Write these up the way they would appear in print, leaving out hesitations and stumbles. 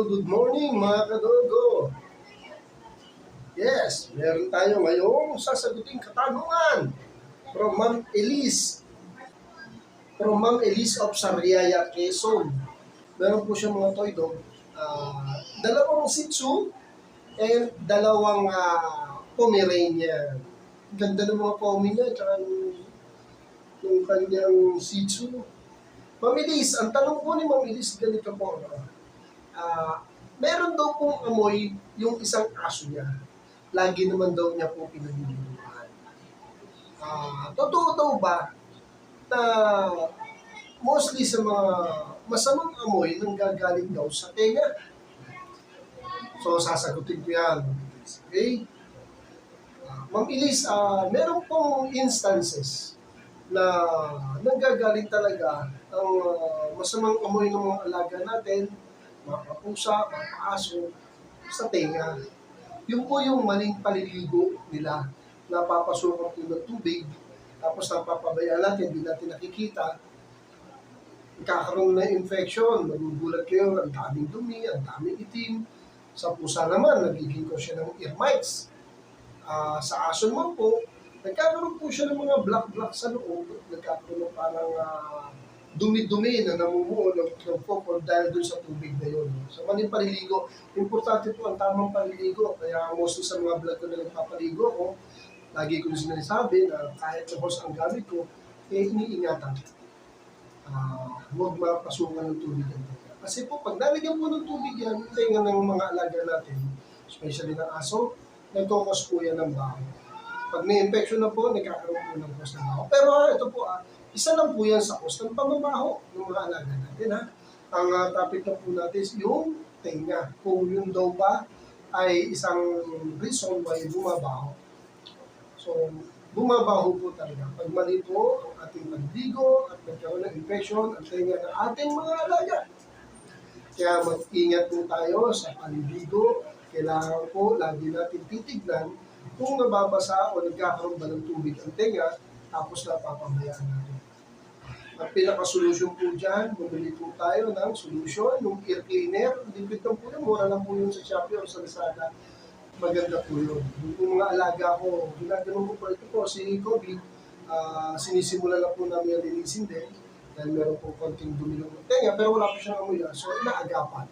good morning mga kadogo. Yes, meron tayo ngayong sasaguting katanungan from Ma'am Elise. From Ma'am Elise of Sariaya, Quezon. Meron po siya mga toy dog. Dalawang Shih Tzu and dalawang Pomeranian. Ganda ng mga Pomi niya, tsaka yung kanyang Shih Tzu. Ma'am Elise, ang tanong po ni Ma'am Elise, ganito po. Meron daw pong amoy yung isang aso niya. Lagi naman daw niya po pinalilibuhan. Totoo daw ba na mostly sa mga masamang amoy nang gagaling daw sa tenga? So, sasagutin ko yan. Okay? Ma'am Elise, meron pong instances na nanggagaling talaga ang masamang amoy ng mga alaga natin, mga pusa, mga aso, sa tenga. Yung po yung maling paliligo nila, napapasukan po ng tubig, tapos napapabayaan natin, hindi natin nakikita, kakaroon na infection, magugulat kayo, ang daming dumi, ang daming itim. Sa pusa naman, nagiging ko siya ng ear mites. Sa aso naman po, nagkakaroon po siya ng mga black sa loob, nagkakaroon ng parang dumi-dumi na namumuo ng focol dahil dun sa tubig na yun. So, maling paliligo, importante po ang tamang paliligo. Kaya mostly sa mga vlog ko na nagpapaligo ako, lagi ko sinasabi na kahit na hose ang gamit ko, iniingatan. Huwag mapasukan ng tubig yan. Kasi po, pag nalagyan po ng tubig yan, tenga ng mga alaga natin, especially ng aso, nagkukos po yan ng baho. Pag may-infection na po, nagkakaroon po ng cause ng baho. Pero ito po, isa lang po yan sa cause ng pamabaho ng mga alaga natin. Ang topic na po natin is yung tenga. Kung yun daw ba ay isang reason why bumabaho. So, bumabaho po talaga. Pag mali po ang ating panligo at nagkaroon ng infection ang tenga ng ating mga alaga. Kaya mag-ingat po tayo sa panligo. Kailangan po lagi natin titignan kung nababasa o nagkakaroon ba ng tubig ang tenga, tapos napapabayaan natin. Ang pinaka-solution po dyan, bumili po tayo ng solution, yung ear cleaner, liquid lang po yun, mura lang po yun sa Shopee o sa Lazada. Maganda po yun. Yung mga alaga ko, ginagawa ko po ito po, si Kobe, sinisimula na po namin yung linisin din, dahil meron po konting dumi ng tenga, pero wala po siyang amoy, so inaagapan.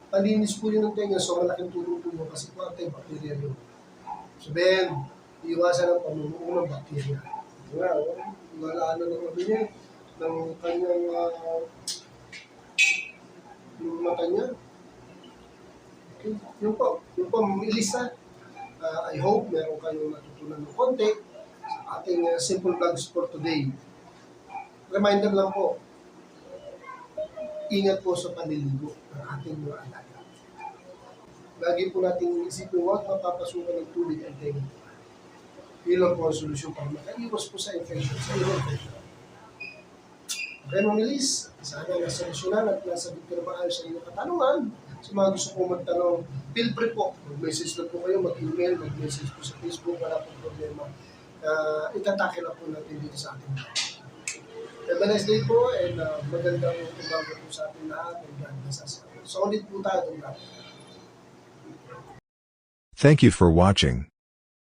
Palinis po yun ng tenga, so malaking tulong po yun kasi po antibacterial yun. So Ben, iwasan ang pamumuo ng bakterya. Wala na ng ano niya, ng kanyang yung mata niya. Okay. Yun po, Melissa. I hope meron kayong natutunan ng konti sa ating simple vlogs for today. Reminder lang po, ingat po sa panliligo ng ating mga alaga. Lagi po natin isipin, huwag mapapasukan ng tubig ang tenga. Yun lang po ang solusyon para makaiwas po sa infection, sa infection. Okay, Ma'am Elise, sana nasolusyonan at nasagot ko na maayos sa inyong katanungan. Sa mga gusto kong magtanong, feel free po. Mag-message lang po kayo, mag-email, mag-message po sa Facebook, wala pong problema. Itatake lang po natin dito sa ating lahat. Have a nice day po, and magandang umaga po sa ating lahat. Solid po tayo ng lahat. Thank you for watching.